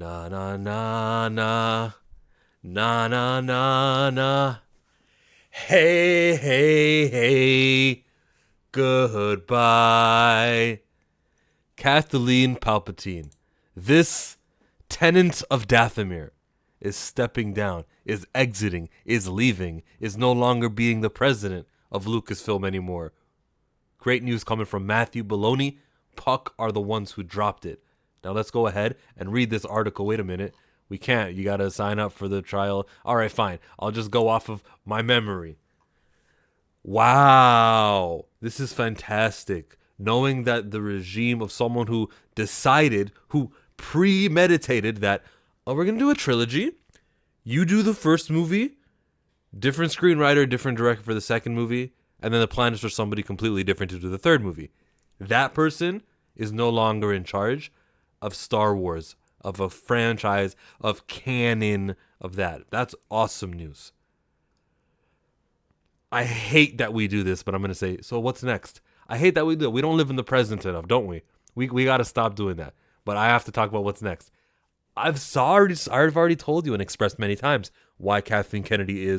Na na na na na na na na. Hey hey hey. Goodbye, Kathleen Palpatine. This tenant of Dathomir is stepping down, is exiting, is leaving, is no longer being the president of Lucasfilm anymore. Great news coming from Matthew Baloney. Puck are the ones who dropped it. Now let's go ahead and read this article. Wait a minute. We can't. You got to sign up for the trial. All right, fine. I'll just go off of my memory. Wow. This is fantastic. Knowing that the regime of someone who decided, who premeditated that, oh, we're going to do a trilogy. You do the first movie, different screenwriter, different director for the second movie, and then the plan is for somebody completely different to do the third movie. That person is no longer in charge of Star Wars, of a franchise, of canon, of that. That's awesome news. I hate that we do this, but I'm going to say, so what's next? I hate that we do it. We don't live in the present enough, don't we? We got to stop doing that. But I have to talk about what's next. I've already told you and expressed many times why Kathleen Kennedy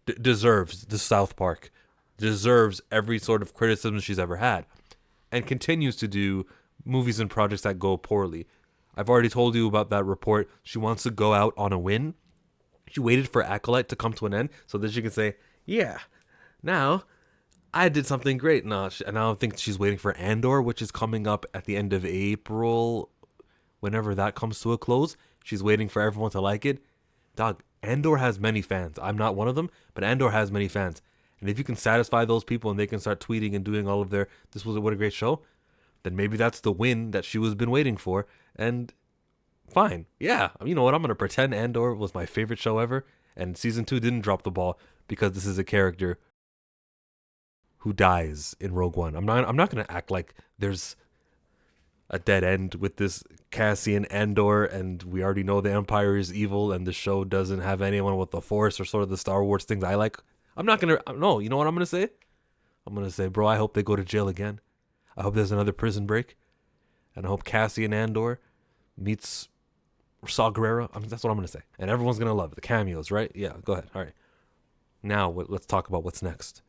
deserves the South Park, deserves every sort of criticism she's ever had, and continues to do movies and projects that go poorly. I've already told you about that report. She wants to go out on a win. She waited for Acolyte to come to an end so that she can say, yeah, now I did something great. No, and I don't think she's waiting for Andor, which is coming up at the end of April. Whenever that comes to a close, she's waiting for everyone to like it. Dog, Andor has many fans. I'm not one of them, but Andor has many fans. And if you can satisfy those people and they can start tweeting and doing all of their, this was what a great show, then maybe that's the win that she was been waiting for. And fine. Yeah, you know what? I'm going to pretend Andor was my favorite show ever. And season 2 didn't drop the ball because this is a character who dies in Rogue One. I'm not going to act like there's a dead end with this Cassian Andor, and we already know the Empire is evil, and the show doesn't have anyone with the Force or sort of the Star Wars things I like. I'm not gonna. No, you know what I'm gonna say? I'm gonna say, bro, I hope they go to jail again. I hope there's another prison break, and I hope Cassian Andor meets Saw Gerrera. I mean, that's what I'm gonna say, and everyone's gonna love it. The cameos, right? Yeah, go ahead. All right. Now let's talk about what's next.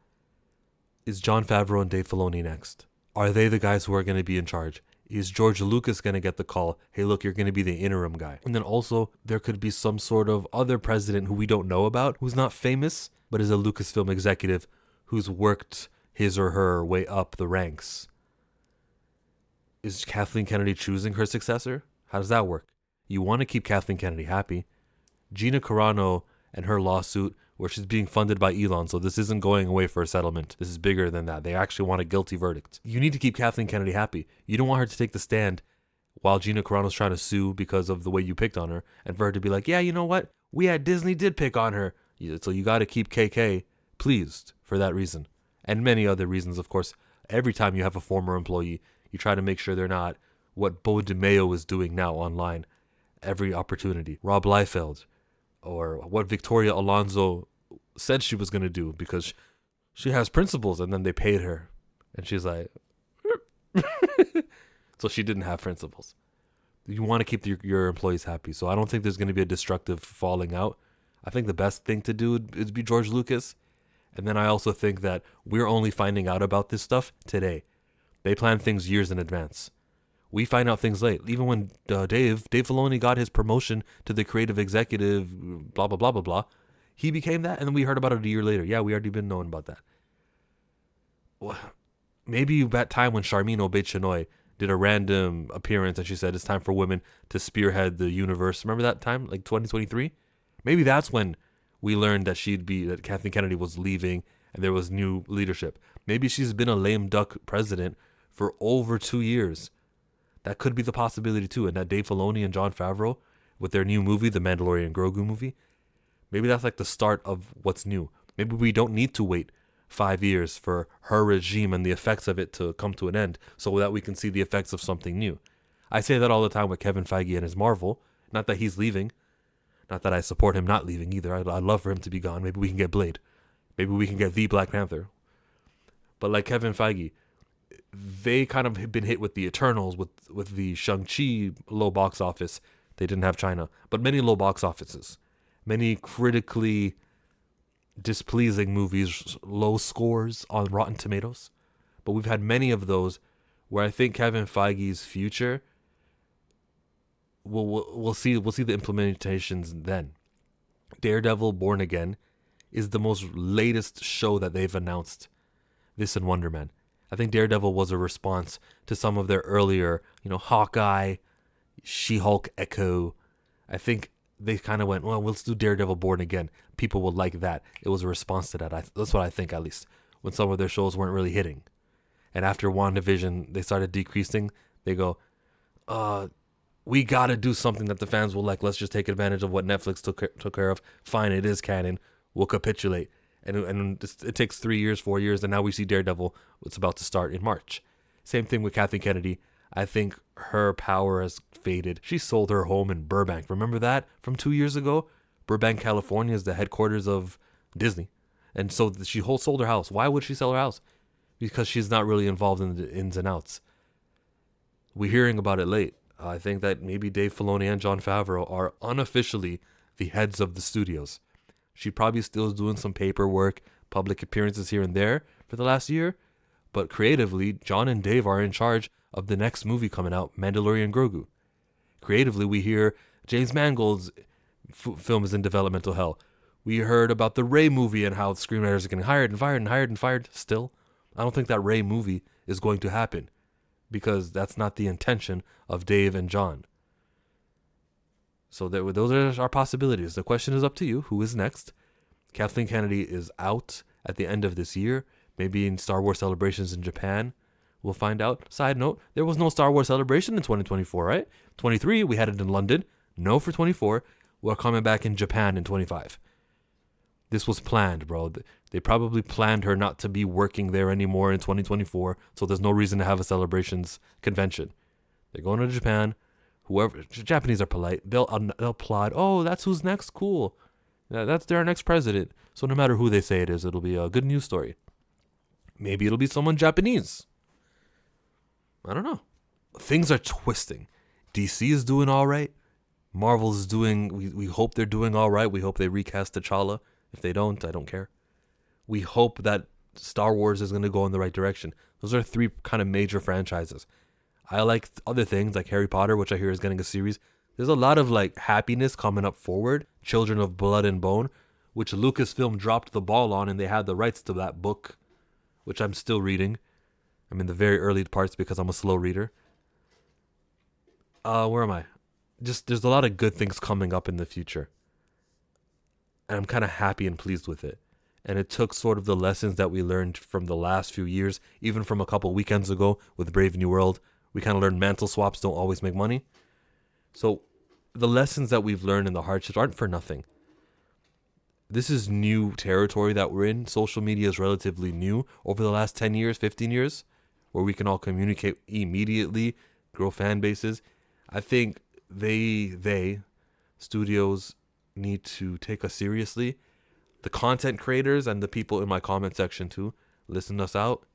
Is Jon Favreau and Dave Filoni next? Are they the guys who are gonna be in charge? Is George Lucas going to get the call, hey, look, you're going to be the interim guy? And then also, there could be some sort of other president who we don't know about, who's not famous, but is a Lucasfilm executive who's worked his or her way up the ranks. Is Kathleen Kennedy choosing her successor? How does that work? You want to keep Kathleen Kennedy happy. Gina Carano and her lawsuit, where she's being funded by Elon, so this isn't going away for a settlement. This is bigger than that. They actually want a guilty verdict. You need to keep Kathleen Kennedy happy. You don't want her to take the stand while Gina Carano's trying to sue because of the way you picked on her, and for her to be like, yeah, you know what? We at Disney did pick on her. So you got to keep KK pleased for that reason. And many other reasons, of course. Every time you have a former employee, you try to make sure they're not what Bo DeMeo is doing now online. Every opportunity. Rob Liefeld. Or what Victoria Alonso said she was going to do because she has principles, and then they paid her. And she's like, so she didn't have principles. You want to keep your employees happy. So I don't think there's going to be a destructive falling out. I think the best thing to do is be George Lucas. And then I also think that we're only finding out about this stuff today. They plan things years in advance. We find out things late. Even when Dave Filoni got his promotion to the creative executive, blah, blah, blah, blah, blah, he became that, and then we heard about it a year later. Yeah, we already been knowing about that. Well, maybe that time when Charmin Obaid-Chinoy did a random appearance and she said it's time for women to spearhead the universe. Remember that time, like 2023? Maybe that's when we learned that Kathleen Kennedy was leaving and there was new leadership. Maybe she's been a lame duck president for over 2 years. That could be the possibility too. And that Dave Filoni and Jon Favreau, with their new movie, the Mandalorian Grogu movie, maybe that's like the start of what's new. Maybe we don't need to wait 5 years for her regime and the effects of it to come to an end so that we can see the effects of something new. I say that all the time with Kevin Feige and his Marvel. Not that he's leaving. Not that I support him not leaving either. I'd love for him to be gone. Maybe we can get Blade. Maybe we can get the Black Panther. But like Kevin Feige, they kind of have been hit with the Eternals, with the Shang-Chi low box office They didn't have China, but many low box offices, many critically displeasing movies, low scores on Rotten Tomatoes. But we've had many of those where I think Kevin Feige's future we'll see the implementations then. Daredevil Born Again is the most latest show that they've announced. This and Wonder Man. I think Daredevil was a response to some of their earlier, Hawkeye, She-Hulk, Echo. I think they kind of went, well, let's do Daredevil Born Again. People will like that. It was a response to that. That's what I think, at least, when some of their shows weren't really hitting. And after WandaVision, they started decreasing. They go, we got to do something that the fans will like. Let's just take advantage of what Netflix took care of. Fine, it is canon. We'll capitulate. And it takes 3 years, 4 years, and now we see Daredevil. It's about to start in March. Same thing with Kathleen Kennedy. I think her power has faded. She sold her home in Burbank. Remember that from 2 years ago? Burbank, California is the headquarters of Disney. And so she sold her house. Why would she sell her house? Because she's not really involved in the ins and outs. We're hearing about it late. I think that maybe Dave Filoni and Jon Favreau are unofficially the heads of the studios. She probably still is doing some paperwork, public appearances here and there for the last year. But creatively, Jon and Dave are in charge of the next movie coming out, Mandalorian Grogu. Creatively, we hear James Mangold's film is in developmental hell. We heard about the Rey movie and how screenwriters are getting hired and fired and hired and fired still. I don't think that Rey movie is going to happen because that's not the intention of Dave and Jon. So those are our possibilities. The question is up to you. Who is next? Kathleen Kennedy is out at the end of this year. Maybe in Star Wars celebrations in Japan. We'll find out. Side note, there was no Star Wars celebration in 2024, right? 23, we had it in London. No for 24. We're coming back in Japan in 25. This was planned, bro. They probably planned her not to be working there anymore in 2024, so there's no reason to have a celebrations convention. They're going to Japan. Whoever Japanese are polite. They'll applaud. Oh, that's who's next. Cool. Yeah, that's their next president. So no matter who they say it is, it'll be a good news story. Maybe it'll be someone Japanese. I don't know. Things are twisting. DC is doing all right. Marvel is doing. We hope they're doing all right. We hope they recast T'Challa. If they don't, I don't care. We hope that Star Wars is going to go in the right direction. Those are three kind of major franchises. I like other things like Harry Potter, which I hear is getting a series. There's a lot of like happiness coming up forward. Children of Blood and Bone, which Lucasfilm dropped the ball on, and they had the rights to that book, which I'm still reading. I'm in the very early parts because I'm a slow reader. Where am I? There's a lot of good things coming up in the future. And I'm kind of happy and pleased with it. And it took sort of the lessons that we learned from the last few years, even from a couple weekends ago with Brave New World. We kind of learned mantle swaps don't always make money. So the lessons that we've learned and the hardships aren't for nothing. This is new territory that we're in. Social media is relatively new over the last 10 years, 15 years, where we can all communicate immediately, grow fan bases. I think studios need to take us seriously. The content creators and the people in my comment section too, listen us out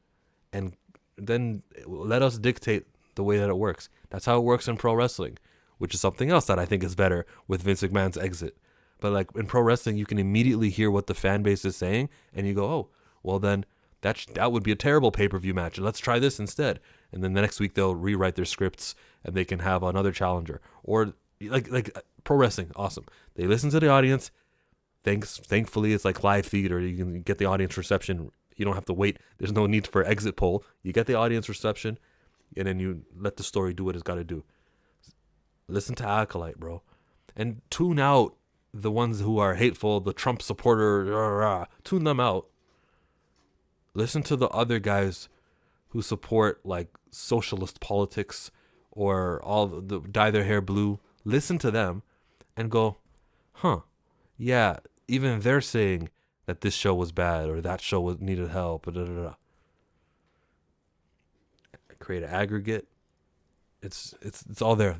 and then let us dictate the way that it works. That's how it works in pro wrestling, which is something else that I think is better with Vince McMahon's exit. But like in pro wrestling, you can immediately hear what the fan base is saying and you go, oh, well then that would be a terrible pay-per-view match. Let's try this instead. And then the next week they'll rewrite their scripts and they can have another challenger. Or like pro wrestling, awesome. They listen to the audience. Thankfully, it's like live theater. You can get the audience reception. You don't have to wait. There's no need for exit poll. You get the audience reception, and then you let the story do what it's got to do. Listen to Acolyte, bro. And tune out the ones who are hateful, the Trump supporter. Tune them out. Listen to the other guys who support like socialist politics or dye their hair blue. Listen to them and go, yeah, even they're saying that this show was bad or that show needed help. Create an aggregate. It's all there.